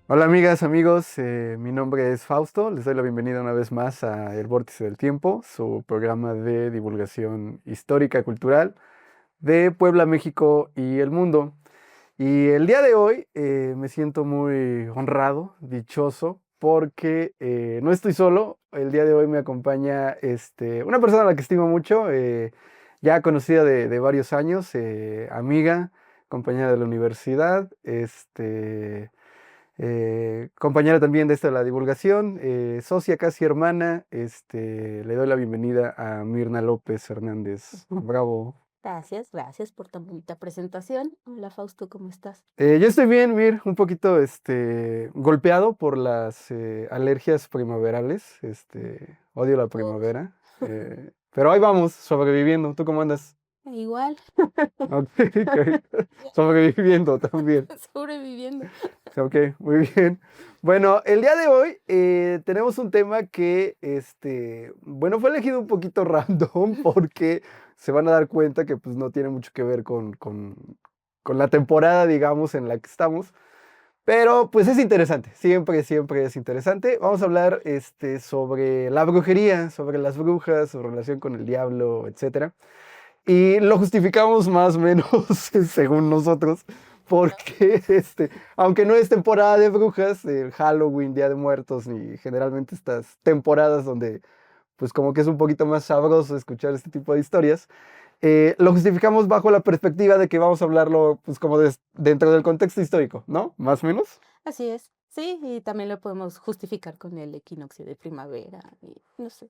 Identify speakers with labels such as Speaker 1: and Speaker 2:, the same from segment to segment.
Speaker 1: Hola amigas, amigos, mi nombre es Fausto, les doy la bienvenida una vez más a El Vórtice del Tiempo, su programa de divulgación histórica cultural de Puebla, México y el mundo. Y el día de hoy me siento muy honrado, dichoso, porque no estoy solo, el día de hoy me acompaña una persona a la que estimo mucho, ya conocida de varios años, amiga, compañera de la universidad, compañera también de esta de la divulgación, socia casi hermana, le doy la bienvenida a Mirna López Hernández. Bravo.
Speaker 2: Gracias, gracias por tan bonita presentación. Hola Fausto, ¿cómo estás?
Speaker 1: Yo estoy bien, Mir, un poquito golpeado por las alergias primaverales. Odio la
Speaker 2: Oh,
Speaker 1: primavera. Pero ahí vamos, sobreviviendo. ¿Tú cómo andas?
Speaker 2: igual,
Speaker 1: Ok, ok. Sobreviviendo también.
Speaker 2: sobreviviendo.
Speaker 1: Ok, muy bien. Bueno, el día de hoy tenemos un tema que, bueno, fue elegido un poquito random porque se van a dar cuenta que pues no tiene mucho que ver con la temporada, digamos, en la que estamos. Pero pues es interesante, siempre, siempre es interesante. Vamos a hablar sobre la brujería, sobre las brujas, su relación con el diablo, etcétera. Y lo justificamos más o menos según nosotros, porque aunque no es temporada de brujas, el Halloween, Día de Muertos, ni generalmente estas temporadas donde pues como que es un poquito más sabroso escuchar este tipo de historias, lo justificamos bajo la perspectiva de que vamos a hablarlo pues como dentro del contexto histórico, ¿no? Más o menos.
Speaker 2: Así es, sí, y también lo podemos justificar con el equinoccio de primavera y no sé.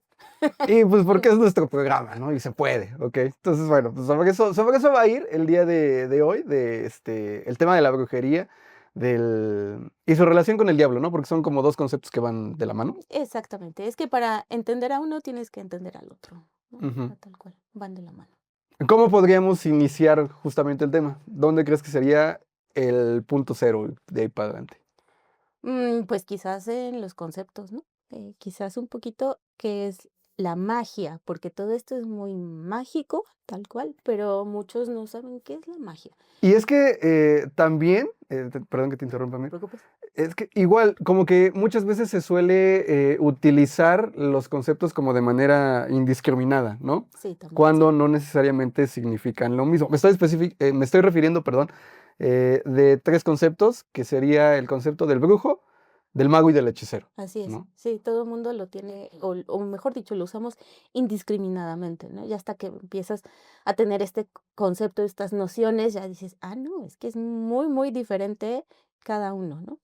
Speaker 1: Y pues porque es nuestro programa, ¿no? Y se puede, ¿ok? Entonces, bueno, pues sobre eso va a ir el día de hoy, el tema de la brujería y su relación con el diablo, ¿no? Porque son como dos conceptos que van de la mano.
Speaker 2: Exactamente, es que para entender a uno tienes que entender al otro, ¿no? O
Speaker 1: Ujú.
Speaker 2: sea, tal cual, van de la mano.
Speaker 1: ¿Cómo podríamos iniciar justamente el tema? ¿Dónde crees que sería el punto cero de ahí para adelante?
Speaker 2: Pues quizás en los conceptos, ¿no? Quizás un poquito qué es la magia, porque todo esto es muy mágico, tal cual, pero muchos no saben qué es la magia.
Speaker 1: Y es que también, perdón que te interrumpa,
Speaker 2: No te
Speaker 1: Mir,
Speaker 2: preocupes.
Speaker 1: es que igual, como que muchas veces se suele utilizar los conceptos como de manera indiscriminada, ¿no?
Speaker 2: Sí, también, sí.
Speaker 1: Cuando no necesariamente significan lo mismo. Me estoy refiriendo, perdón, de tres conceptos, que sería el concepto del brujo, del mago y del hechicero,
Speaker 2: Así es,
Speaker 1: ¿no?
Speaker 2: sí, todo el mundo lo tiene, o mejor dicho, lo usamos indiscriminadamente, ¿no? Ya hasta que empiezas a tener este concepto, estas nociones, ya dices, ah, no, es que es muy, muy diferente cada uno, ¿no?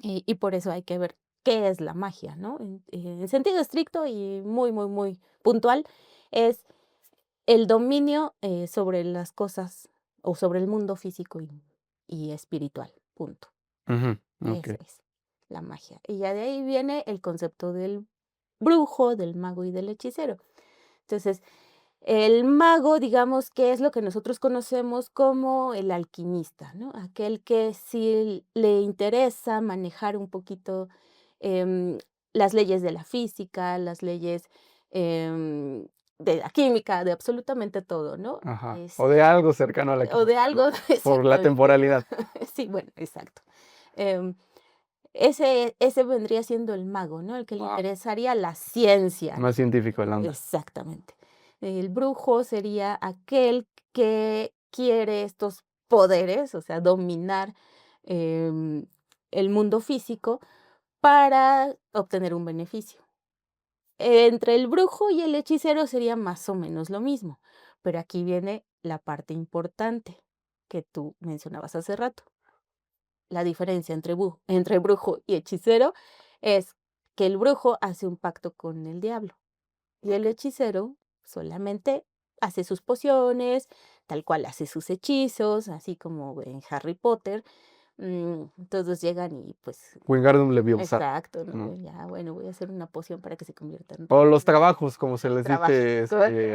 Speaker 2: Y por eso hay que ver qué es la magia, ¿no? En sentido estricto y muy, muy, muy puntual, es el dominio sobre las cosas o sobre el mundo físico y espiritual, punto.
Speaker 1: Ujú, ok.
Speaker 2: Eso es la magia. Y ya de ahí viene el concepto del brujo, del mago y del hechicero. Entonces, el mago, digamos que es lo que nosotros conocemos como el alquimista, ¿no? Aquel que sí le interesa manejar un poquito em, las leyes de la física, las leyes em, de la química, de absolutamente todo, ¿no?
Speaker 1: Ajá. O de algo cercano a la
Speaker 2: O
Speaker 1: química,
Speaker 2: de
Speaker 1: ¿no?
Speaker 2: algo,
Speaker 1: Por la
Speaker 2: exactamente.
Speaker 1: temporalidad.
Speaker 2: Sí, bueno, exacto. Em, ese vendría siendo el mago, ¿no? El que le
Speaker 1: Ah,
Speaker 2: interesaría la ciencia.
Speaker 1: más científico el onda.
Speaker 2: Exactamente. El brujo sería aquel que quiere estos poderes, o sea, dominar, em, el mundo físico para obtener un beneficio. Entre el brujo y el hechicero sería más o menos lo mismo, pero aquí viene la parte importante que tú mencionabas hace rato. La diferencia entre brujo y hechicero es que el brujo hace un pacto con el diablo y el hechicero solamente hace sus pociones, tal cual hace sus hechizos, así como en Harry Potter. Todos llegan y pues,
Speaker 1: Wingardium Leviosa,
Speaker 2: exacto, ¿no?
Speaker 1: ¿no?
Speaker 2: Ya, bueno, voy a hacer una poción para que se convierta en
Speaker 1: O los
Speaker 2: rey.
Speaker 1: trabajos, como se les
Speaker 2: Trabajo.
Speaker 1: dice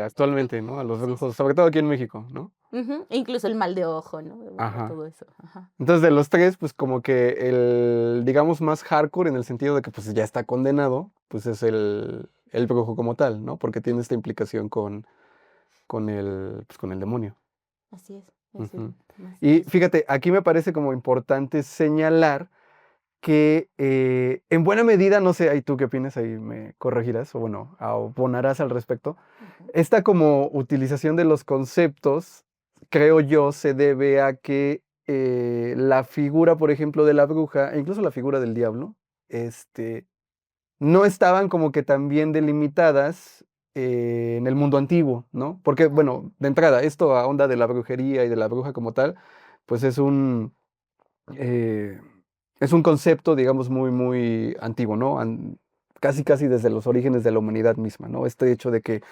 Speaker 1: actualmente, ¿no? A los
Speaker 2: Sí, sí.
Speaker 1: brujos, sobre todo aquí en México, ¿no?
Speaker 2: Ujú, e incluso el mal de ojo, ¿no? Bueno,
Speaker 1: Ajá.
Speaker 2: todo eso. Ajá.
Speaker 1: Entonces, de los tres, pues como que el, digamos, más hardcore en el sentido de que pues ya está condenado, pues es el brujo como tal, ¿no? Porque
Speaker 2: Mm,
Speaker 1: tiene esta implicación con el demonio.
Speaker 2: así es
Speaker 1: Ujú.
Speaker 2: más
Speaker 1: Y
Speaker 2: más
Speaker 1: fíjate, aquí me parece como importante señalar que en buena medida, no sé, ahí tú qué opinas, ahí me corregirás o bueno, abonarás al respecto.
Speaker 2: Ujú.
Speaker 1: Esta como utilización de los conceptos, creo yo, se debe a que la figura, por ejemplo, de la bruja, e incluso la figura del diablo, este, no estaban como que tan bien delimitadas en el mundo antiguo, ¿no? Porque, bueno, de entrada, esto a onda de la brujería y de la bruja como tal, pues eh, es un concepto, digamos, muy, muy antiguo, ¿no? Casi, casi desde los orígenes de la humanidad misma, ¿no? Este hecho de que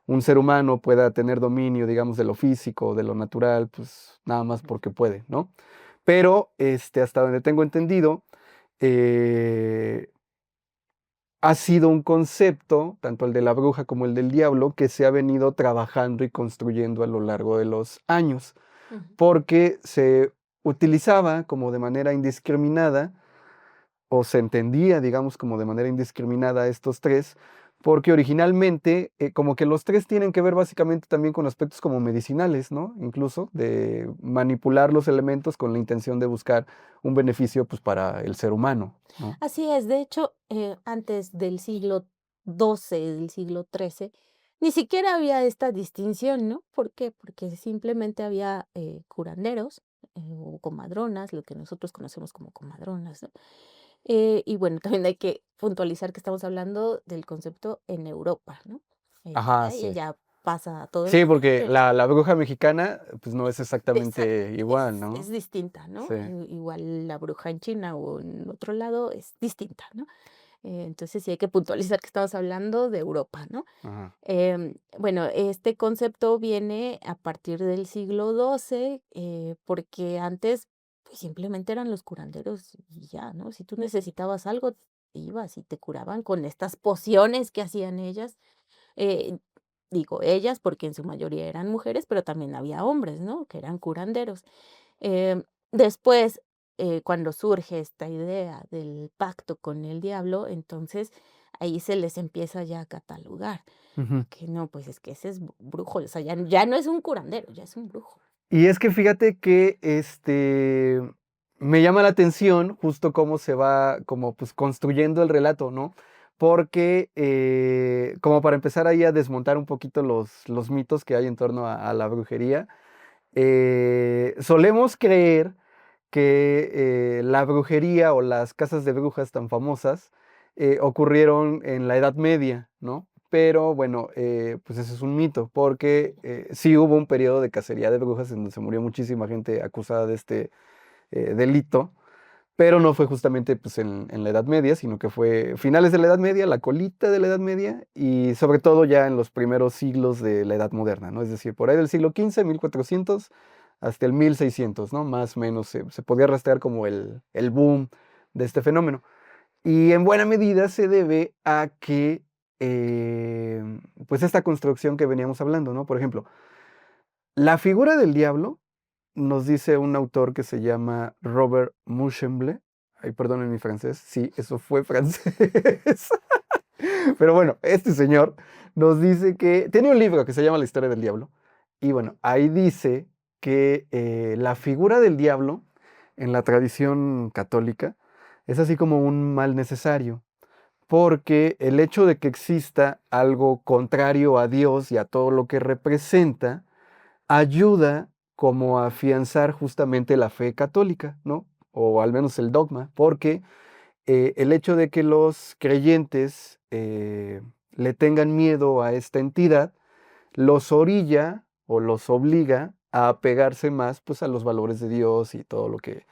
Speaker 1: un ser humano pueda tener dominio, digamos, de lo físico, de lo natural, pues nada más porque puede, ¿no? Pero, hasta donde tengo entendido, eh, ha sido un concepto, tanto el de la bruja como el del diablo, que se ha venido trabajando y construyendo a lo largo de los años,
Speaker 2: Ujú.
Speaker 1: porque se utilizaba como de manera indiscriminada o se entendía, digamos, como de manera indiscriminada estos tres, porque originalmente, como que los tres tienen que ver básicamente también con aspectos como medicinales, ¿no? Incluso de manipular los elementos con la intención de buscar un beneficio, pues, para el ser humano, ¿no?
Speaker 2: Así es, de hecho, antes del siglo XII, del siglo XIII, ni siquiera había esta distinción, ¿no? ¿Por qué? Porque simplemente había curanderos o comadronas, lo que nosotros conocemos como comadronas, ¿no? Y bueno, también hay que puntualizar que estamos hablando del concepto en Europa, ¿no? De
Speaker 1: Ajá,
Speaker 2: ahí
Speaker 1: sí.
Speaker 2: ya pasa a todo el
Speaker 1: Sí,
Speaker 2: mundo,
Speaker 1: porque
Speaker 2: pero
Speaker 1: la bruja mexicana, pues, no es
Speaker 2: exacto,
Speaker 1: exactamente igual,
Speaker 2: es
Speaker 1: ¿no?
Speaker 2: distinta, ¿no?
Speaker 1: Sí,
Speaker 2: Igual la bruja en China o en otro lado es distinta, ¿no? Entonces sí hay que puntualizar que estamos hablando de Europa, ¿no?
Speaker 1: ajá.
Speaker 2: Bueno, este concepto viene a partir del siglo XII, porque antes pues, simplemente eran los curanderos y ya, ¿no? Si tú necesitabas algo, ibas y te curaban con estas pociones que hacían ellas. eh, Digo ellas porque en su mayoría eran mujeres, pero también había hombres, ¿no? Que eran curanderos. Después, cuando surge esta idea del pacto con el diablo, entonces ahí se les empieza ya a catalogar,
Speaker 1: Ujú.
Speaker 2: que no, pues es que ese es brujo, o sea, ya no es un curandero, ya es un brujo.
Speaker 1: Y es que fíjate que, me llama la atención justo cómo se va como, pues, construyendo el relato, ¿no? Porque, como para empezar ahí a desmontar un poquito los mitos que hay en torno a la brujería, solemos creer que, la brujería o las casas de brujas tan famosas, ocurrieron en la Edad Media, ¿no? Pero bueno, pues eso es un mito, porque, sí hubo un periodo de cacería de brujas en donde se murió muchísima gente acusada de este, delito, pero no fue justamente, pues, en la Edad Media, sino que fue finales de la Edad Media, la colita de la Edad Media, y sobre todo ya en los primeros siglos de la Edad Moderna, ¿no? Es decir, por ahí del siglo XV, 1400, hasta el 1600, ¿no? Más o menos se podía rastrear como el boom de este fenómeno. Y en buena medida se debe a que, pues, esta construcción que veníamos hablando, ¿no? Por ejemplo, la figura del diablo nos dice un autor que se llama Robert Muchemble. Ay, perdonen mi francés. Sí, eso fue francés. Pero bueno, este señor nos dice que tiene un libro que se llama La historia del diablo. Y bueno, ahí dice que la figura del diablo en la tradición católica es así como un mal necesario, porque el hecho de que exista algo contrario a Dios y a todo lo que representa, ayuda como a afianzar justamente la fe católica, ¿no? O al menos el dogma, porque el hecho de que los creyentes le tengan miedo a esta entidad, los orilla o los obliga a apegarse más, pues, a los valores de Dios y todo lo que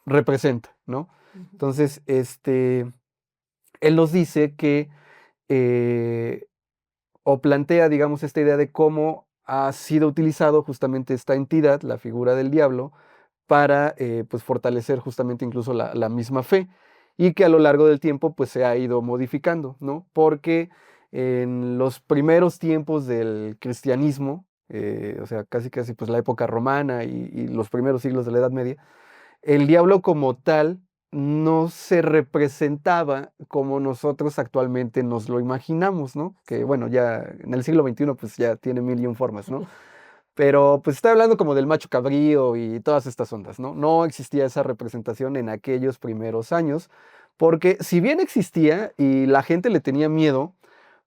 Speaker 1: representa, ¿no?
Speaker 2: Ujú.
Speaker 1: Entonces, él nos dice que eh, o plantea, digamos, esta idea de cómo ha sido utilizado justamente esta entidad, la figura del diablo, para, pues, fortalecer justamente incluso la misma fe, y que a lo largo del tiempo, pues, se ha ido modificando, ¿no? Porque en los primeros tiempos del cristianismo, o sea, casi, casi, pues, la época romana y los primeros siglos de la Edad Media, el diablo como tal no se representaba como nosotros actualmente nos lo imaginamos, ¿no? Que
Speaker 2: Sí.
Speaker 1: bueno, ya en el siglo XXI pues ya tiene mil y un formas, ¿no? Pero pues está hablando como del macho cabrío y todas estas ondas, ¿no? No existía esa representación en aquellos primeros años, porque si bien existía y la gente le tenía miedo,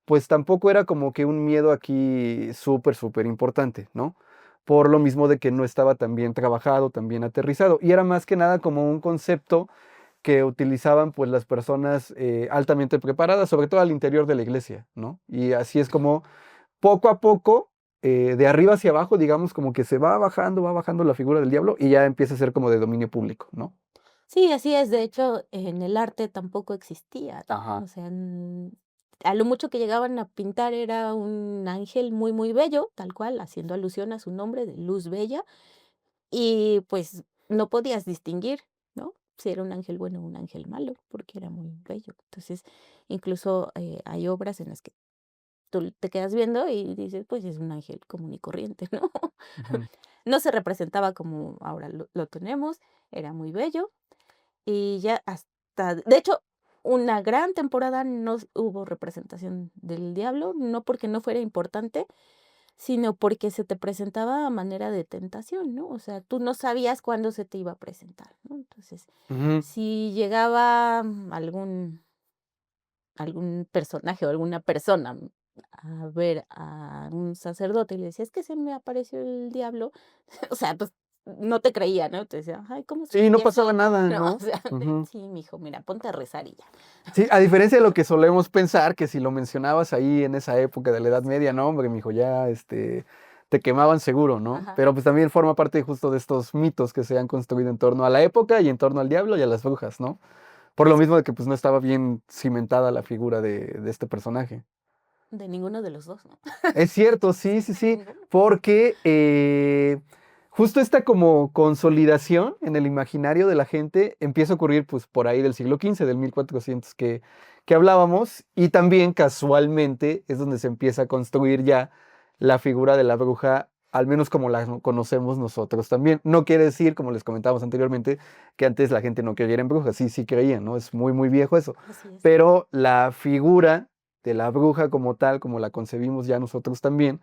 Speaker 1: pues tampoco era como que un miedo aquí súper, súper importante, ¿no? Por lo mismo de que no estaba tan bien trabajado, tan bien aterrizado. Y era más que nada como un concepto que utilizaban pues las personas altamente preparadas, sobre todo al interior de la iglesia, ¿no? Y así es como poco a poco, de arriba hacia abajo, digamos, como que se va bajando la figura del diablo y ya empieza a ser como de dominio público, ¿no?
Speaker 2: Sí, así es. De hecho, en el arte tampoco existía, ¿no?
Speaker 1: Ajá.
Speaker 2: O sea, a lo mucho que llegaban a pintar era un ángel muy, muy bello, tal cual, haciendo alusión a su nombre de Luz Bella, y pues no podías distinguir, ¿no? Si era un ángel bueno o un ángel malo, porque era muy bello. Entonces, incluso hay obras en las que tú te quedas viendo y dices, pues es un ángel común y corriente, ¿no?
Speaker 1: Ujú.
Speaker 2: No se representaba como ahora lo tenemos, era muy bello. Y ya hasta de hecho, una gran temporada no hubo representación del diablo, no porque no fuera importante, sino porque se te presentaba a manera de tentación, ¿no? O sea, tú no sabías cuándo se te iba a presentar, ¿no? Entonces,
Speaker 1: Ujú.
Speaker 2: si llegaba algún personaje o alguna persona a ver a un sacerdote y le decía: "Es que se me apareció el diablo", o sea, pues, no te creía, ¿no? Te decía: "Ay, ¿cómo
Speaker 1: Sí, no
Speaker 2: sabía
Speaker 1: pasaba
Speaker 2: eso?".
Speaker 1: nada,
Speaker 2: No, o
Speaker 1: ¿no?
Speaker 2: sea,
Speaker 1: Ujú.
Speaker 2: sí, mijo, mira, ponte a rezar y ya.
Speaker 1: Sí, a diferencia de lo que solemos pensar, que si lo mencionabas ahí en esa época de la Edad Media, no, hombre, mijo, ya, te quemaban seguro, ¿no?
Speaker 2: Ajá.
Speaker 1: Pero pues también forma parte justo de estos mitos que se han construido en torno a la época y en torno al diablo y a las brujas, ¿no? Por lo
Speaker 2: Sí,
Speaker 1: mismo de que pues no estaba bien cimentada la figura de este personaje.
Speaker 2: de ninguno de los 2, ¿no?
Speaker 1: Es cierto, sí,
Speaker 2: Sí,
Speaker 1: sí,
Speaker 2: de
Speaker 1: sí,
Speaker 2: ninguno.
Speaker 1: porque justo esta como consolidación en el imaginario de la gente empieza a ocurrir pues por ahí del siglo XV, del 1400 que hablábamos, y también casualmente es donde se empieza a construir ya la figura de la bruja, al menos como la conocemos nosotros también. No quiere decir, como les comentábamos anteriormente, que antes la gente no creyera en brujas, sí, sí creían, ¿no? Es muy, muy viejo eso,
Speaker 2: Así es.
Speaker 1: pero la figura de la bruja como tal, como la concebimos ya nosotros también,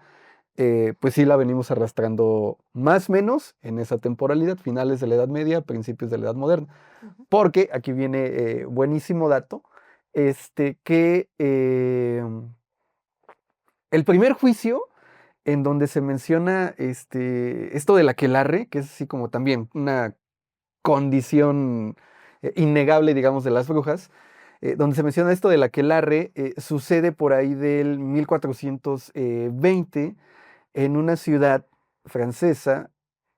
Speaker 1: pues sí la venimos arrastrando más o menos en esa temporalidad, finales de la Edad Media, principios de la Edad Moderna.
Speaker 2: Ujú.
Speaker 1: Porque aquí viene buenísimo dato, que el primer juicio en donde se menciona esto del aquelarre, que es así como también una condición innegable, digamos, de las brujas, donde se menciona esto del aquelarre, sucede por ahí del 1420 en una ciudad francesa.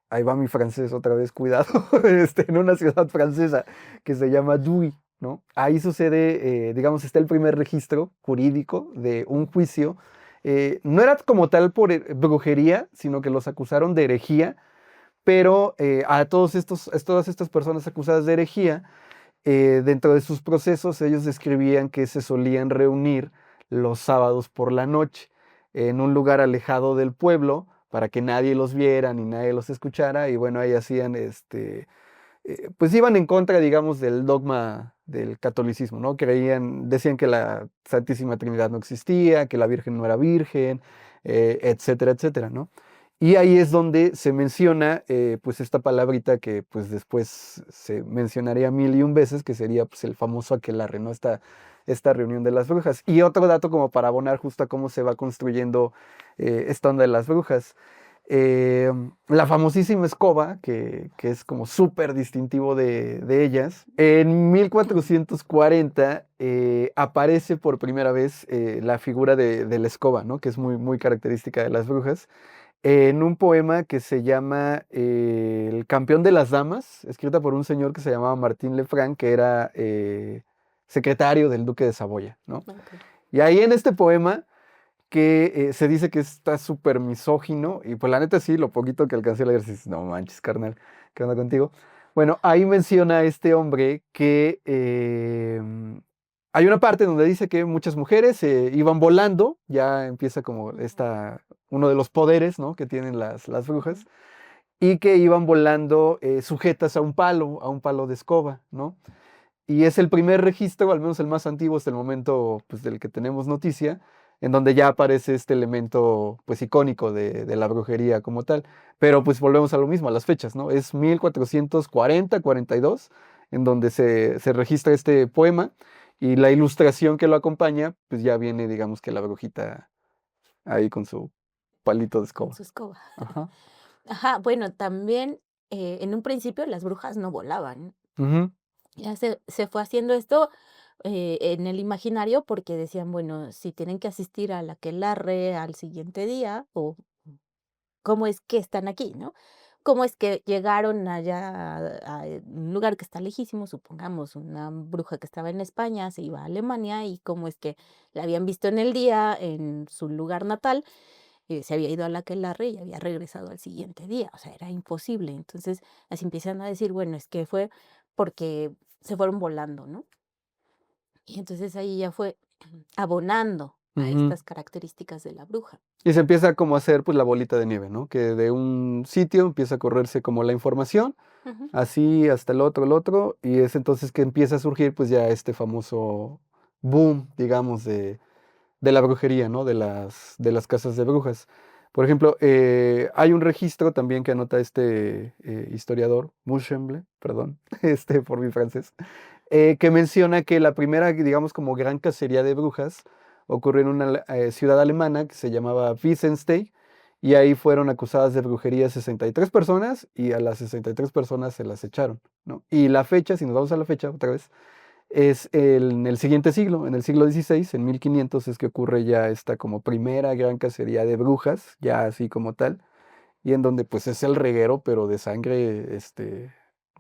Speaker 1: Ahí va mi francés otra vez, cuidado, en una ciudad francesa que se llama Douai, ¿no? Ahí sucede, digamos, está el primer registro jurídico de un juicio. No era como tal por brujería, sino que los acusaron de herejía, pero a todas estas personas acusadas de herejía, dentro de sus procesos ellos describían que se solían reunir los sábados por la noche en un lugar alejado del pueblo para que nadie los viera ni nadie los escuchara y bueno, ahí hacían pues iban en contra, digamos, del dogma del catolicismo, ¿no? Decían que la Santísima Trinidad no existía, que la Virgen no era virgen, etcétera, etcétera, ¿no? Y ahí es donde se menciona, pues, esta palabrita que, pues, después se mencionaría mil y un veces, que sería, pues, el famoso aquelarre, ¿no? Esta reunión de las brujas. Y otro dato como para abonar justo a cómo se va construyendo esta onda de las brujas. La famosísima escoba, que es como súper distintivo de ellas, en 1440 aparece por primera vez la figura de la escoba, ¿no? Que es muy, muy característica de las brujas, en un poema que se llama El campeón de las damas, escrita por un señor que se llamaba Martín Lefranc, que era secretario del duque de Saboya, ¿no?
Speaker 2: Okey.
Speaker 1: Y ahí en este poema que se dice que está súper misógino, y pues la neta sí, lo poquito que alcancé a leer, dices, no manches, carnal, ¿qué onda contigo? Bueno, ahí menciona este hombre que hay una parte donde dice que muchas mujeres iban volando, ya empieza como
Speaker 2: Ujú,
Speaker 1: uno de los poderes, ¿no? Que tienen las
Speaker 2: ujú.
Speaker 1: brujas, y que iban volando sujetas a un palo de escoba, ¿no? Y es el primer registro, al menos el más antiguo hasta el momento pues, del que tenemos noticia, en donde ya aparece este elemento pues icónico de la brujería como tal. Pero pues volvemos a lo mismo, a las fechas, ¿no? Es 1440-42 en donde se registra este poema y la ilustración que lo acompaña, pues ya viene, digamos que la brujita ahí con su palito de
Speaker 2: con
Speaker 1: escoba.
Speaker 2: su escoba.
Speaker 1: Ajá.
Speaker 2: Ajá, bueno, también, en un principio las brujas no volaban.
Speaker 1: Ujú,
Speaker 2: Ya se fue haciendo esto, en el imaginario porque decían, bueno, si tienen que asistir a la aquelarre al siguiente día, o cómo es que están aquí, ¿no? ¿Cómo es que llegaron allá a un lugar que está lejísimo? Supongamos, una bruja que estaba en España se iba a Alemania, y cómo es que la habían visto en el día en su lugar natal, se había ido a la aquelarre y había regresado al siguiente día, o sea, era imposible. Entonces, así empiezan a decir, bueno, es que fue porque se fueron volando, ¿no? Y entonces ahí ya fue abonando a
Speaker 1: ujú.
Speaker 2: estas características de la bruja.
Speaker 1: Y se empieza como a hacer pues la bolita de nieve, ¿no? Que de un sitio empieza a correrse como la información,
Speaker 2: Ujú.
Speaker 1: así hasta el otro, y es entonces que empieza a surgir pues ya este famoso boom, digamos, de la brujería, ¿no? De las casas de brujas. Por ejemplo, hay un registro también que anota este historiador, Muschemble, perdón, por mi francés, que menciona que la primera, digamos, como gran cacería de brujas ocurrió en una ciudad alemana que se llamaba Wiesenstein, y ahí fueron acusadas de brujería 63 personas y a las 63 personas se las echaron, ¿no? Y la fecha, si nos vamos a la fecha otra vez, es en el siguiente siglo, en el siglo XVI, en 1500, es que ocurre ya esta como primera gran cacería de brujas, ya así como tal, y en donde pues es el reguero, pero de sangre,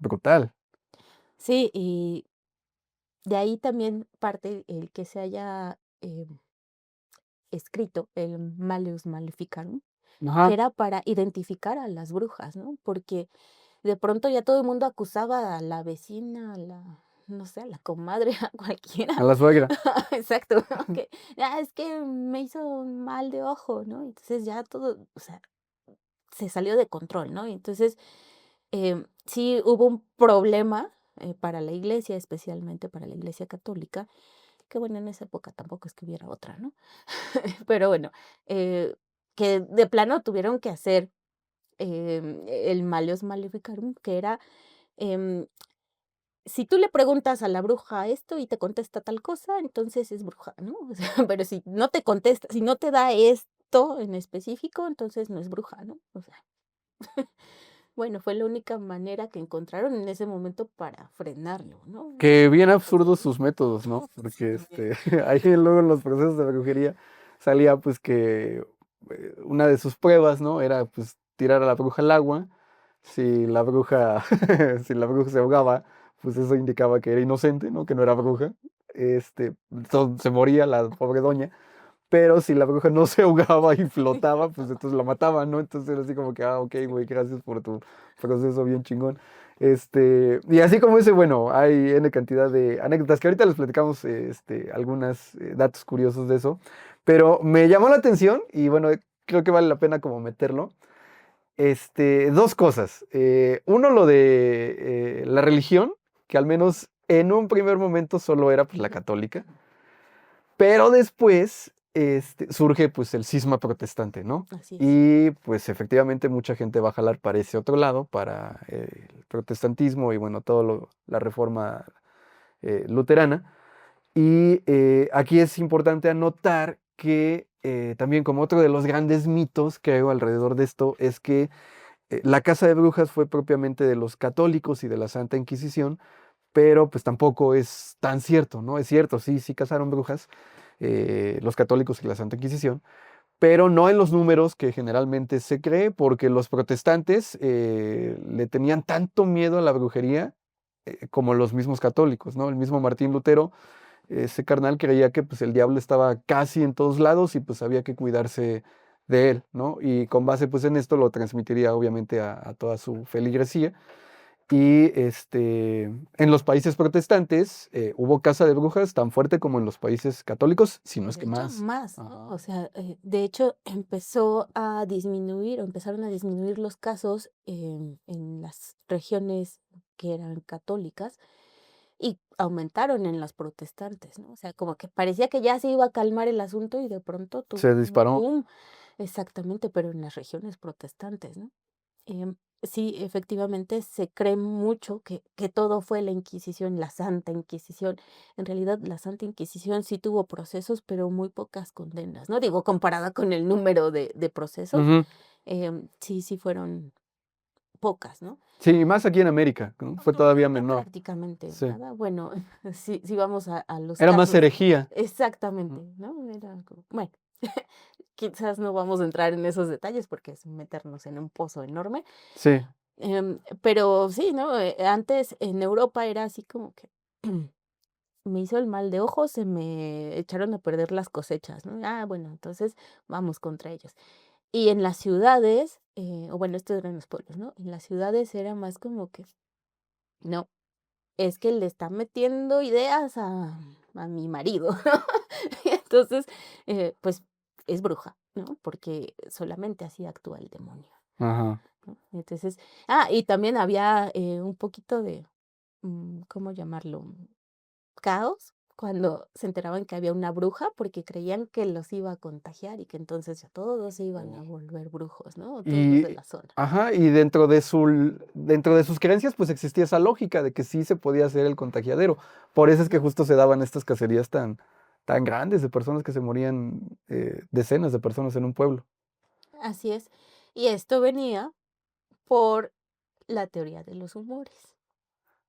Speaker 1: brutal.
Speaker 2: Sí, y de ahí también parte el que se haya, escrito el Malleus Maleficarum, que
Speaker 1: Ajá.
Speaker 2: era para identificar a las brujas, ¿no? Porque de pronto ya todo el mundo acusaba a la vecina, a la, no sé, a la comadre, a
Speaker 1: A
Speaker 2: cualquiera.
Speaker 1: la suegra.
Speaker 2: Exacto, ¿no? Que, es que me hizo mal de ojo, ¿no? Entonces ya todo, o sea, se salió de control, ¿no? Y entonces, sí hubo un problema, para la iglesia, especialmente para la Iglesia católica, que bueno, en esa época tampoco es que hubiera otra, ¿no? Pero bueno, que de plano tuvieron que hacer, el Malleus Maleficarum, que era, em, si tú le preguntas a la bruja esto y te contesta tal cosa, entonces es bruja, ¿no? O sea, pero si no te contesta, si no te da esto en específico, entonces no es bruja, ¿no? O sea, bueno, fue la única manera que encontraron en ese momento para frenarlo, ¿no?
Speaker 1: Que bien absurdos sus métodos, ¿no? Porque ahí luego en los procesos de brujería salía pues que una de sus pruebas, ¿no? Era pues tirar a la bruja al agua. Si la bruja, si la bruja se ahogaba, pues eso indicaba que era inocente, ¿no? Que no era bruja. Se moría la pobre doña. Pero si la bruja no se ahogaba y flotaba, pues entonces la mataban, ¿no? Entonces era así como que, ok, güey, gracias por tu proceso bien chingón. Y así como ese, bueno, hay N cantidad de anécdotas que ahorita les platicamos, algunos datos curiosos de eso, pero me llamó la atención y bueno, creo que vale la pena como meterlo. Dos cosas. Uno, lo de la religión, que al menos en un primer momento solo era pues la católica. Pero después surge pues el cisma protestante, ¿no?
Speaker 2: Así es.
Speaker 1: Y pues efectivamente mucha gente va a jalar para ese otro lado, para el protestantismo y bueno, la reforma luterana. Y aquí es importante anotar que también como otro de los grandes mitos que hay alrededor de esto es que la casa de brujas fue propiamente de los católicos y de la Santa Inquisición, pero pues tampoco es tan cierto, ¿no? Es cierto, sí, sí cazaron brujas, los católicos y la Santa Inquisición, pero no en los números que generalmente se cree, porque los protestantes le tenían tanto miedo a la brujería como los mismos católicos, ¿no? El mismo Martín Lutero, ese carnal creía que pues el diablo estaba casi en todos lados y pues había que cuidarse de él, ¿no? Y con base pues en esto lo transmitiría obviamente a toda su feligresía. Y en los países protestantes hubo caza de brujas tan fuerte como en los países católicos, si no es
Speaker 2: De
Speaker 1: que
Speaker 2: hecho,
Speaker 1: más.
Speaker 2: más, ¿no?
Speaker 1: Ajá.
Speaker 2: O sea, de hecho, empezó a disminuir, o empezaron a disminuir los casos en las regiones que eran católicas, y aumentaron en las protestantes, ¿no? O sea, como que parecía que ya se iba a calmar el asunto y de pronto tuvo
Speaker 1: Se
Speaker 2: un
Speaker 1: disparó.
Speaker 2: boom. Exactamente, pero en las regiones protestantes, ¿no? Sí, efectivamente se cree mucho que todo fue la Inquisición, la Santa Inquisición. En realidad, la Santa Inquisición sí tuvo procesos, pero muy pocas condenas, ¿no? Digo, comparada con el número de procesos,
Speaker 1: Ujú.
Speaker 2: sí fueron pocas, ¿no?
Speaker 1: Sí, más aquí en América, ¿no? Fue todavía menor.
Speaker 2: Prácticamente
Speaker 1: Sí.
Speaker 2: nada. Bueno, si vamos a los
Speaker 1: Era más
Speaker 2: casos.
Speaker 1: herejía.
Speaker 2: Exactamente,
Speaker 1: Ujú.
Speaker 2: ¿no? Era como, bueno, quizás no vamos a entrar en esos detalles porque es meternos en un pozo enorme.
Speaker 1: Sí.
Speaker 2: Pero sí, ¿no? Antes en Europa era así como que me hizo el mal de ojo, se me echaron a perder las cosechas, ¿no? Ah, bueno, entonces vamos contra ellos. Y en las ciudades, o bueno, estos eran los pueblos, ¿no? En las ciudades era más como que, no, es que le está metiendo ideas a mi marido, ¿no? Entonces, pues es bruja, ¿no? Porque solamente así actúa el demonio,
Speaker 1: Ajá.
Speaker 2: ¿no? Entonces, y también había un poquito de, ¿cómo llamarlo? Caos cuando se enteraban que había una bruja porque creían que los iba a contagiar y que entonces ya todos se iban a volver brujos, ¿no? Todos los de
Speaker 1: Y,
Speaker 2: la zona.
Speaker 1: ajá, y dentro de sus creencias, pues existía esa lógica de que sí se podía hacer el contagiadero. Por eso es que
Speaker 2: Ujú.
Speaker 1: justo se daban estas cacerías tan grandes de personas que se morían, decenas de personas en un pueblo.
Speaker 2: Así es. Y esto venía por la teoría de los humores,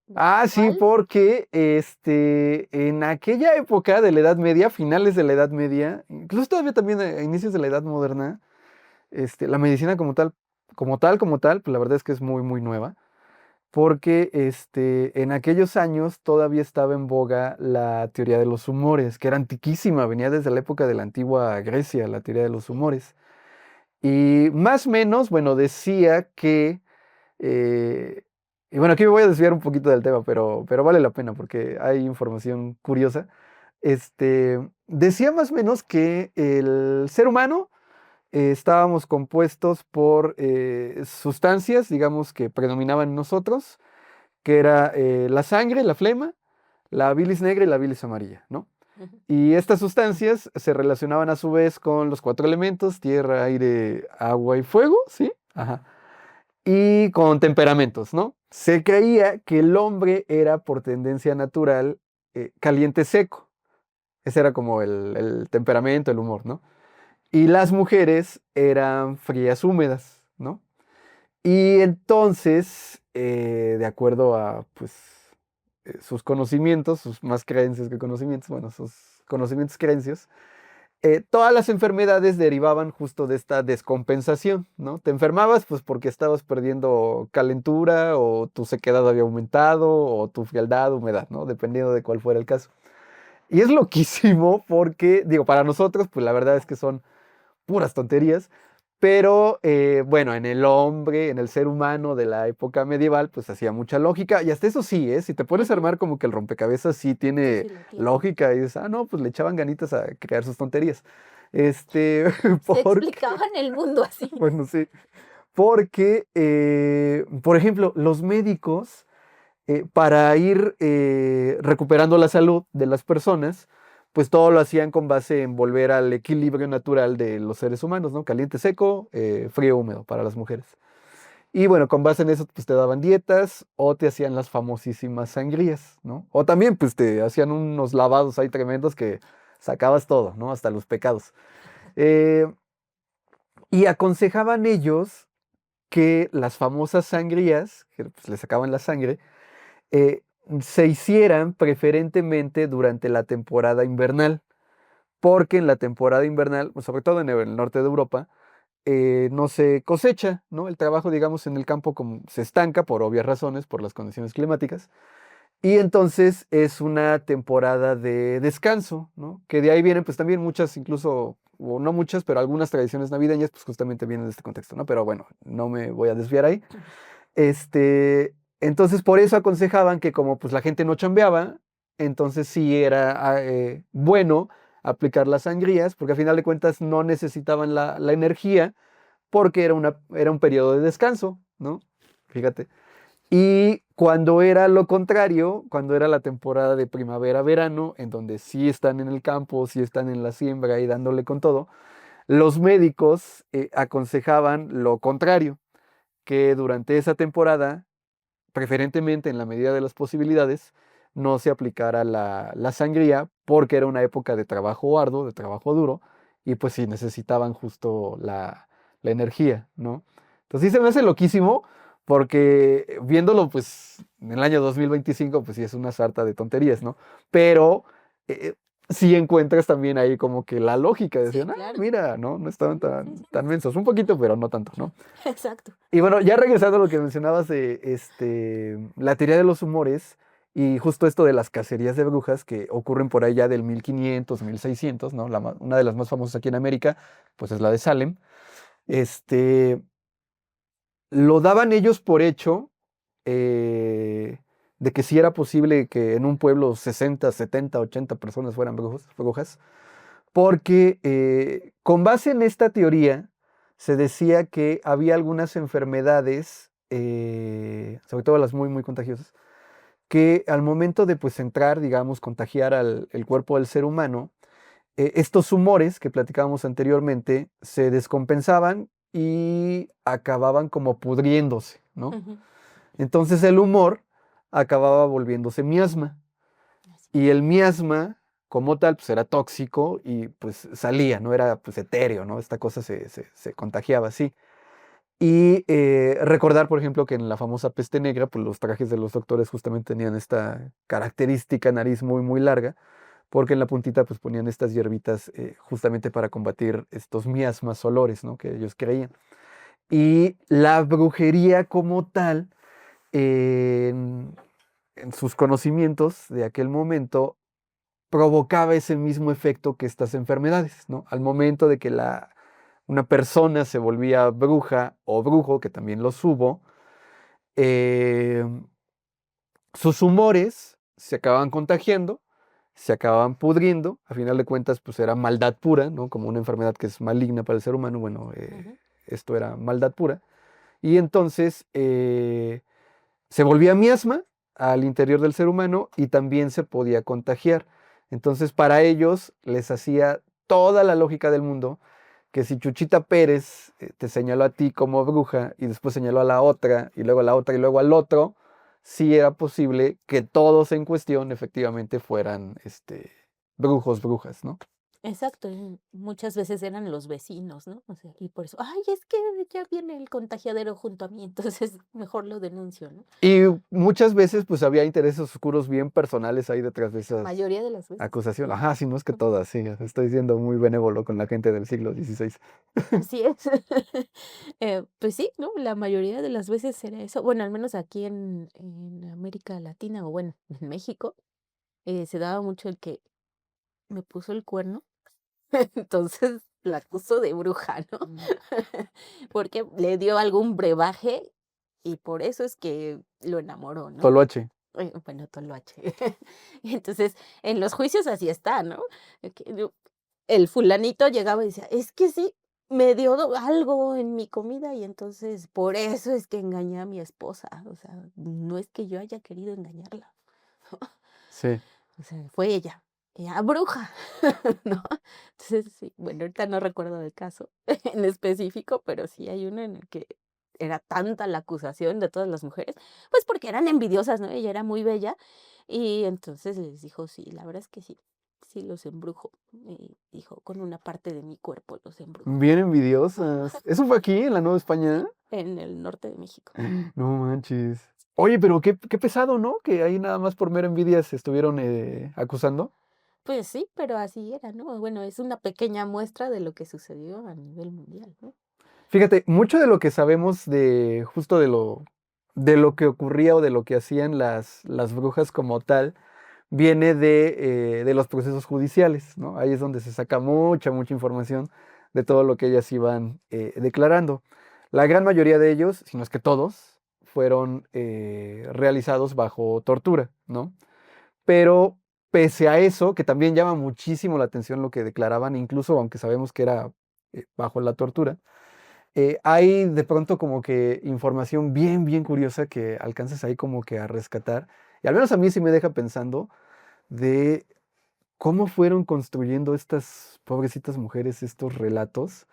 Speaker 2: la
Speaker 1: Ah, sí,
Speaker 2: cual,
Speaker 1: porque en aquella época de la Edad Media, finales de la Edad Media, incluso todavía también a inicios de la Edad Moderna, la medicina como tal, pues la verdad es que es muy, muy nueva. Porque en aquellos años todavía estaba en boga la teoría de los humores, que era antiquísima, venía desde la época de la antigua Grecia, la teoría de los
Speaker 2: sí,
Speaker 1: humores. Y más o menos, bueno, decía que, eh, y bueno, aquí me voy a desviar un poquito del tema, pero vale la pena porque hay información curiosa. Decía más o menos que el ser humano estábamos compuestos por sustancias, digamos, que predominaban en nosotros, que era la sangre, la flema, la bilis negra y la bilis amarilla, ¿no?
Speaker 2: ujú,
Speaker 1: Y estas sustancias se relacionaban a su vez con los cuatro elementos, tierra, aire, agua y fuego, ¿sí? Ajá. Y con temperamentos, ¿no? Se creía que el hombre era por tendencia natural caliente seco. Ese era como el temperamento, el humor, ¿no? Y las mujeres eran frías húmedas, ¿no? Y entonces, de acuerdo a pues, sus conocimientos, sus más creencias que conocimientos, bueno, sus conocimientos, creencias, todas las enfermedades derivaban justo de esta descompensación, ¿no? Te enfermabas pues porque estabas perdiendo calentura o tu sequedad había aumentado o tu frialdad, humedad, ¿no? Dependiendo de cuál fuera el caso. Y es loquísimo porque, digo, para nosotros, pues la verdad es que son puras tonterías, pero bueno, en el hombre, en el ser humano de la época medieval, pues hacía mucha lógica, y hasta eso sí, si te pones a
Speaker 2: ujú,
Speaker 1: armar como que el rompecabezas sí
Speaker 2: sí,
Speaker 1: tiene
Speaker 2: sí lo tiene.
Speaker 1: lógica, y dices, no, pues le echaban ganitas a crear sus tonterías. Este,
Speaker 2: Se
Speaker 1: porque,
Speaker 2: explicaban el mundo así.
Speaker 1: bueno, sí, porque, por ejemplo, los médicos, para ir recuperando la salud de las personas, pues todo lo hacían con base en volver al equilibrio natural de los seres humanos, ¿no? Caliente, seco, frío, húmedo para las mujeres. Y bueno, con base en eso, pues te daban dietas o te hacían las famosísimas sangrías, ¿no? O también, pues te hacían unos lavados ahí tremendos que sacabas todo, ¿no? Hasta los pecados. Eh, y aconsejaban ellos que las famosas sangrías, que pues, le sacaban la sangre, eh, se hicieran preferentemente durante la temporada invernal, porque en la temporada invernal, pues, sobre todo en el norte de Europa, no se cosecha, ¿no? El trabajo, digamos, en el campo como se estanca por obvias razones, por las condiciones climáticas, y entonces es una temporada de descanso, ¿no? Que de ahí vienen pues también muchas, incluso, o no muchas, pero algunas tradiciones navideñas, pues justamente vienen de este contexto, ¿no? Pero bueno, no me voy a desviar ahí. Entonces por eso aconsejaban que como pues la gente no chambeaba, entonces sí era bueno aplicar las sangrías, porque al final de cuentas no necesitaban la energía, porque era un periodo de descanso, ¿no? Fíjate. Y Cuando era lo contrario, cuando era la temporada de primavera-verano, en donde sí están en el campo, sí están en la siembra y dándole con todo, los médicos aconsejaban lo contrario, que durante esa temporada, preferentemente en la medida de las posibilidades, no se aplicara la sangría porque era una época de trabajo arduo, de trabajo duro, y pues sí necesitaban justo la energía, ¿no? Entonces sí se me hace loquísimo porque viéndolo pues en el año 2025 pues sí es una sarta de tonterías, ¿no? Pero eh, sí encuentras también ahí como que la lógica,
Speaker 2: Sí,
Speaker 1: decían, ah,
Speaker 2: claro.
Speaker 1: mira, ¿no? No estaban
Speaker 2: Sí, sí,
Speaker 1: tan mensos, un poquito, pero no tanto, ¿no?
Speaker 2: exacto.
Speaker 1: Y bueno, ya regresando a lo que mencionabas de la teoría de los humores y justo esto de las cacerías de brujas que ocurren por allá del 1500, 1600, ¿no? Una de las más famosas aquí en América, pues es la de Salem. Este, lo daban ellos por hecho eh, de que sí era posible que en un pueblo 60, 70, 80 personas fueran brujas, porque con base en esta teoría se decía que había algunas enfermedades, sobre todo las muy, muy contagiosas, que al momento de pues entrar, digamos, contagiar el cuerpo del ser humano, estos humores que platicábamos anteriormente se descompensaban y acababan como pudriéndose, ¿no?
Speaker 2: Ujú,
Speaker 1: Entonces el humor acababa volviéndose miasma.
Speaker 2: así
Speaker 1: Y
Speaker 2: es.
Speaker 1: el miasma, como tal, pues era tóxico y pues salía, no era pues etéreo, ¿no? Esta cosa se contagiaba así. Y recordar, por ejemplo, que en la famosa peste negra, pues los trajes de los doctores justamente tenían esta característica nariz muy, muy larga, porque en la puntita pues ponían estas hierbitas justamente para combatir estos miasmas olores, ¿no? Que ellos creían. Y la brujería como tal, en en sus conocimientos de aquel momento, provocaba ese mismo efecto que estas enfermedades, ¿no? Al momento de que una persona se volvía bruja o brujo, que también los hubo, eh, sus humores se acababan contagiando, se acababan pudriendo, a final de cuentas pues era maldad pura, ¿no? Como una enfermedad que es maligna para el ser humano, bueno,
Speaker 2: Ujú,
Speaker 1: esto era maldad pura, y entonces se volvía miasma al interior del ser humano y también se podía contagiar. Entonces, para ellos les hacía toda la lógica del mundo que si Chuchita Pérez te señaló a ti como bruja y después señaló a la otra y luego a la otra y luego al otro, sí era posible que todos en cuestión efectivamente fueran brujos, brujas, ¿no?
Speaker 2: exacto, y muchas veces eran los vecinos, ¿no? O sea, y por eso, ay, es que ya viene el contagiadero junto a mí, entonces mejor lo denuncio, ¿no?
Speaker 1: Y muchas veces pues había intereses oscuros bien personales ahí detrás de
Speaker 2: La
Speaker 1: esas
Speaker 2: mayoría de las veces.
Speaker 1: acusaciones. Ajá, sí, no es que todas, sí, estoy siendo muy benévolo con la gente del siglo XVI.
Speaker 2: Así es. Pues sí, ¿no? La mayoría de las veces era eso. Bueno, al menos aquí en América Latina, o bueno, en México, se daba mucho el que me puso el cuerno, entonces la acuso de bruja, ¿no? Porque le dio algún brebaje y por eso es que lo enamoró, ¿no?
Speaker 1: Toloache.
Speaker 2: Bueno, toloache. Y entonces, en los juicios así está, ¿no? El fulanito llegaba y decía: "Es que sí, me dio algo en mi comida y entonces por eso es que engañé a mi esposa". O sea, no es que yo haya querido engañarla.
Speaker 1: Sí.
Speaker 2: O sea, fue ella. Ella, bruja, ¿no? Entonces, sí, bueno, ahorita no recuerdo del caso en específico, pero sí hay uno en el que era tanta la acusación de todas las mujeres, pues porque eran envidiosas, ¿no? Ella era muy bella y entonces les dijo: "Sí, la verdad es que sí, sí los embrujo", y dijo: "Con una parte de mi cuerpo los embrujo".
Speaker 1: Bien envidiosas. ¿Eso fue aquí, en la Nueva España?
Speaker 2: En el norte de México.
Speaker 1: No manches. Oye, pero qué pesado, ¿no? Que ahí nada más por mera envidia se estuvieron acusando.
Speaker 2: Pues sí, pero así era, ¿no? Bueno, es una pequeña muestra de lo que sucedió a nivel mundial, ¿no?
Speaker 1: Fíjate, mucho de lo que sabemos de justo de lo que ocurría o de lo que hacían las brujas como tal, viene de los procesos judiciales, ¿no? Ahí es donde se saca mucha, mucha información de todo lo que ellas iban declarando. La gran mayoría de ellos, si no es que todos, fueron realizados bajo tortura, ¿no? Pero pese a eso, que también llama muchísimo la atención lo que declaraban, incluso aunque sabemos que era bajo la tortura, Hay de pronto como que información bien, bien curiosa que alcanzas ahí como que a rescatar. Y al menos a mí sí me deja pensando de cómo fueron construyendo estas pobrecitas mujeres estos relatos.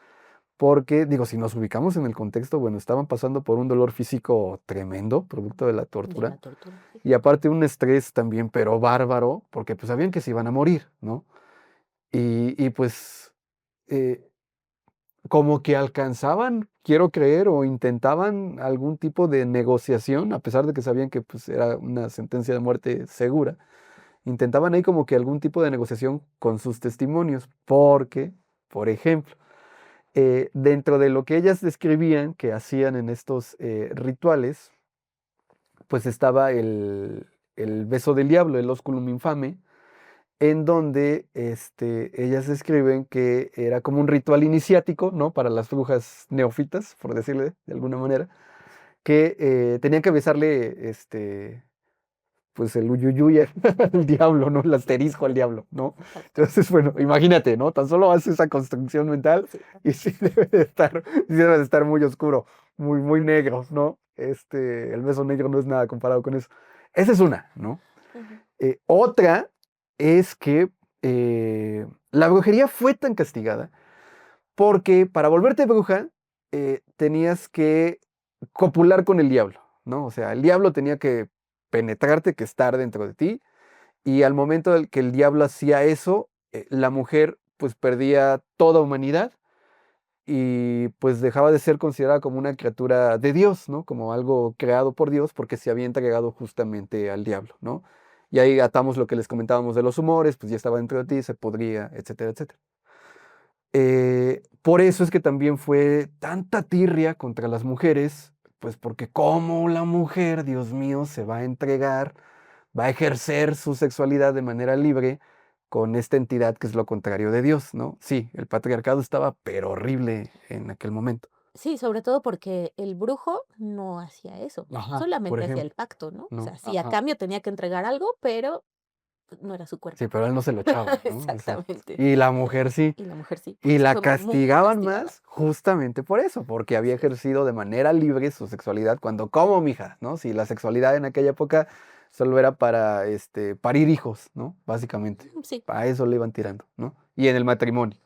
Speaker 1: Porque, digo, si nos ubicamos en el contexto, bueno, estaban pasando por un dolor físico tremendo, producto de la
Speaker 2: De
Speaker 1: tortura.
Speaker 2: la tortura, sí.
Speaker 1: Y aparte un estrés también, pero bárbaro, porque pues sabían que se iban a morir, ¿no? Y pues eh, como que alcanzaban, quiero creer, o intentaban algún tipo de negociación, a pesar de que sabían que pues era una sentencia de muerte segura. Intentaban ahí como que algún tipo de negociación con sus testimonios, porque, por ejemplo, dentro de lo que ellas describían que hacían en estos rituales, pues estaba el beso del diablo, el osculum infame, en donde ellas describen que era como un ritual iniciático, ¿no? Para las brujas neófitas, por decirle de alguna manera, que tenían que besarle, pues el uyuyuy al diablo, ¿no? El asterisco al diablo, ¿no?
Speaker 2: Exacto.
Speaker 1: Entonces, bueno, imagínate, ¿no? Tan solo haces esa construcción mental
Speaker 2: Sí.
Speaker 1: y sí debe de estar muy oscuro, muy, muy negro, ¿no? El beso negro no es nada comparado con eso. Esa es una, ¿no?
Speaker 2: Ujú.
Speaker 1: Otra es que la brujería fue tan castigada porque para volverte bruja tenías que copular con el diablo, ¿no? O sea, el diablo tenía que penetrarte, que estar dentro de ti, y al momento del que el diablo hacía eso, la mujer pues perdía toda humanidad y pues dejaba de ser considerada como una criatura de Dios, ¿no? Como algo creado por Dios porque se había entregado justamente al diablo, ¿no? Y ahí atamos lo que les comentábamos de los humores, pues ya estaba dentro de ti, se podría, etcétera, etcétera. Por eso es que también fue tanta tirria contra las mujeres, pues porque como la mujer, Dios mío, se va a entregar, va a ejercer su sexualidad de manera libre con esta entidad que es lo contrario de Dios, ¿no? Sí, el patriarcado estaba pero horrible en aquel momento.
Speaker 2: Sí, sobre todo porque el brujo no hacía eso,
Speaker 1: Ajá, por
Speaker 2: solamente hacía el
Speaker 1: ejemplo,
Speaker 2: pacto, ¿no? O sea,
Speaker 1: ¿no?
Speaker 2: sí, a
Speaker 1: Ajá.
Speaker 2: cambio tenía que entregar algo, pero pues, no era su
Speaker 1: Sí,
Speaker 2: cuerpo.
Speaker 1: pero él no se lo echaba, ¿no? Exacto.
Speaker 2: Exactamente.
Speaker 1: Y la mujer sí.
Speaker 2: Y la mujer sí, por
Speaker 1: Y
Speaker 2: eso
Speaker 1: la
Speaker 2: fue muy
Speaker 1: castigaban
Speaker 2: castigada.
Speaker 1: más justamente por eso, porque había
Speaker 2: Sí.
Speaker 1: ejercido de manera libre su sexualidad cuando, ¿cómo, mija? ¿No? Si la sexualidad en aquella época solo era para parir hijos, ¿no? Básicamente.
Speaker 2: Sí.
Speaker 1: Para eso le iban tirando, ¿no? Y en el matrimonio.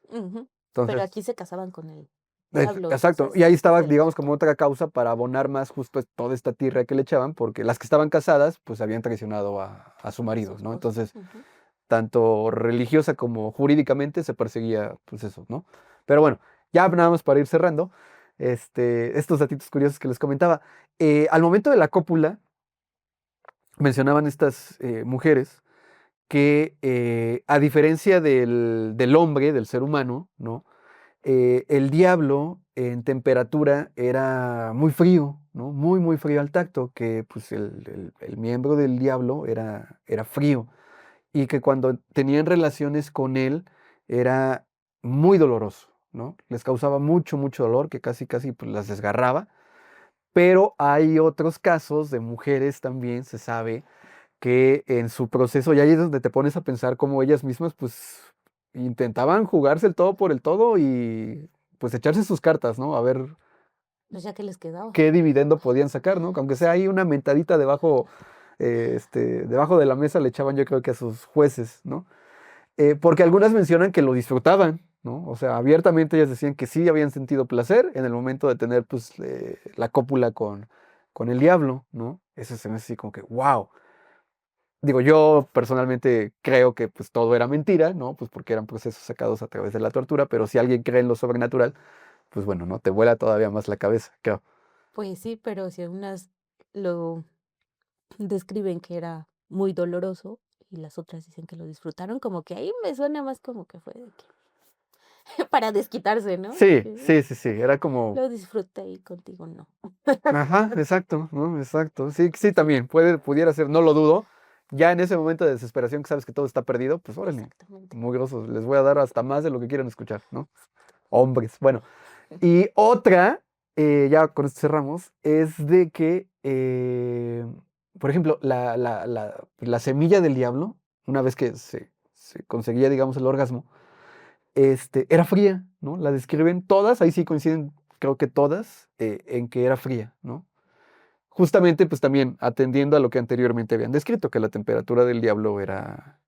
Speaker 2: Ujú. Pero
Speaker 1: Entonces,
Speaker 2: aquí se casaban con el diablo,
Speaker 1: exacto. Y
Speaker 2: entonces
Speaker 1: ahí estaba,
Speaker 2: es el
Speaker 1: digamos,
Speaker 2: pacto.
Speaker 1: como otra causa para abonar más justo toda esta tierra que le echaban, porque las que estaban casadas, pues habían traicionado a su
Speaker 2: A su
Speaker 1: marido, ¿no?
Speaker 2: esposo.
Speaker 1: Entonces,
Speaker 2: Ujú.
Speaker 1: tanto religiosa como jurídicamente se perseguía, pues eso, ¿no? Pero bueno, ya nada más para ir cerrando, estos datitos curiosos que les comentaba. Al momento de la cópula, mencionaban estas mujeres que a diferencia del hombre, del ser humano, ¿no? El diablo en temperatura era muy frío, ¿no? Muy, muy frío al tacto, que pues el miembro del diablo era frío y que cuando tenían relaciones con él era muy doloroso, ¿no? Les causaba mucho, mucho dolor, que casi, casi pues, las desgarraba. Pero hay otros casos de mujeres también, se sabe, que en su proceso, y ahí es donde te pones a pensar cómo ellas mismas, pues, intentaban jugarse el todo por el todo y, pues, echarse sus cartas, ¿no? A ver
Speaker 2: Pues ya que les quedaba.
Speaker 1: qué dividendo podían sacar, ¿no? Aunque sea
Speaker 2: Sí.
Speaker 1: ahí una mentadita debajo, debajo de la mesa le echaban yo creo que a sus jueces, ¿no? Porque algunas mencionan que lo disfrutaban, ¿no? O sea, abiertamente ellas decían que sí habían sentido placer en el momento de tener, pues, la cópula con el diablo, ¿no? Eso se me hace así como que, wow. Digo, yo personalmente creo que pues todo era mentira, ¿no? Pues porque eran procesos sacados a través de la tortura, pero si alguien cree en lo sobrenatural, pues bueno, ¿no? Te vuela todavía más la cabeza, creo.
Speaker 2: Pues sí, pero si unas lo describen que era muy doloroso y las otras dicen que lo disfrutaron, como que ahí me suena más como que fue de que para desquitarse, ¿no? De
Speaker 1: Sí,
Speaker 2: que
Speaker 1: sí, sí, sí, era como,
Speaker 2: lo disfruté y contigo no.
Speaker 1: ajá, exacto, ¿no? Exacto. Sí, sí,
Speaker 2: Sí,
Speaker 1: también, pudiera ser, no lo dudo. Ya en ese momento de desesperación que sabes que todo está perdido, pues órale,
Speaker 2: exactamente.
Speaker 1: muy grosos, les voy a dar hasta más de lo que quieran escuchar, ¿no? Hombres. Bueno, y otra, ya con esto cerramos, es de que, por ejemplo, la semilla del diablo, una vez que se conseguía, digamos, el orgasmo, era fría, ¿no? La describen todas, ahí sí coinciden creo que todas, en que era fría, ¿no? Justamente, pues también atendiendo a lo que anteriormente habían descrito, que la temperatura del diablo era,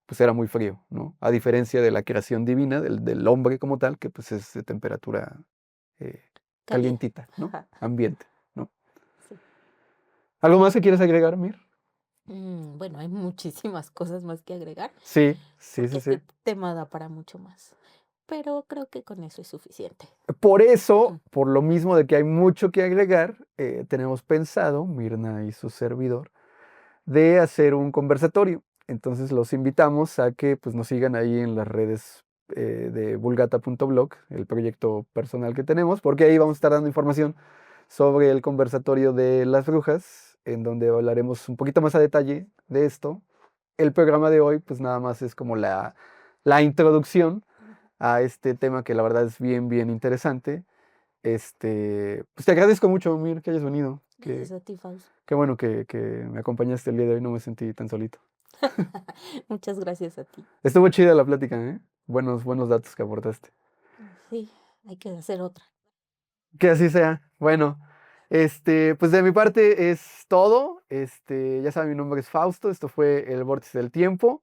Speaker 1: pues era muy frío, ¿no? A diferencia de la creación divina, del hombre como tal, que pues es de temperatura eh,
Speaker 2: Cálida.
Speaker 1: calientita, ¿no?
Speaker 2: Ajá,
Speaker 1: Ambiente, ¿no?
Speaker 2: sí.
Speaker 1: ¿Algo más que quieres agregar, Mir?
Speaker 2: Bueno, hay muchísimas cosas más que agregar,
Speaker 1: Sí, sí,
Speaker 2: porque
Speaker 1: sí, sí.
Speaker 2: este tema da para mucho más, pero creo que con eso es suficiente.
Speaker 1: Por eso,
Speaker 2: Ujú.
Speaker 1: por lo mismo de que hay mucho que agregar, tenemos pensado, Mirna y su servidor, de hacer un conversatorio. Entonces los invitamos a que pues, nos sigan ahí en las redes de vulgata.blog, el proyecto personal que tenemos, porque ahí vamos a estar dando información sobre el conversatorio de las brujas, en donde hablaremos un poquito más a detalle de esto. El programa de hoy, pues nada más es como la introducción a este tema que la verdad es bien, bien interesante. Pues te agradezco mucho, Mir, que hayas venido.
Speaker 2: Gracias a ti, Faust.
Speaker 1: Qué bueno que me acompañaste el día de hoy, no me sentí tan solito.
Speaker 2: Muchas gracias a ti.
Speaker 1: Estuvo chida la plática, ¿eh? Buenos, buenos datos que aportaste.
Speaker 2: Sí, hay que hacer otra.
Speaker 1: Que así sea. Bueno, pues de mi parte es todo. Ya saben, mi nombre es Fausto. Esto fue El Vórtice del Tiempo.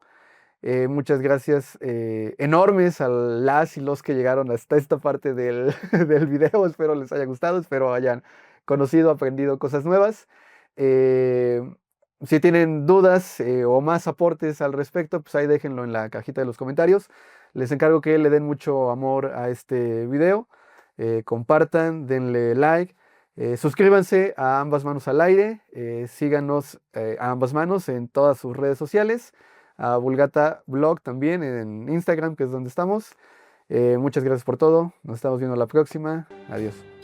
Speaker 1: Muchas gracias enormes a las y los que llegaron hasta esta parte del, del video. Espero les haya gustado, espero hayan conocido, aprendido cosas nuevas. Eh, si tienen dudas o más aportes al respecto, pues ahí déjenlo en la cajita de los comentarios. Les encargo que le den mucho amor a este video. Compartan, denle like. Suscríbanse a Ambas Manos al Aire. Síganos a Ambas Manos en todas sus redes sociales, a Vulgata Blog también en Instagram, que es donde estamos. Muchas gracias por todo. Nos estamos viendo la próxima. Adiós.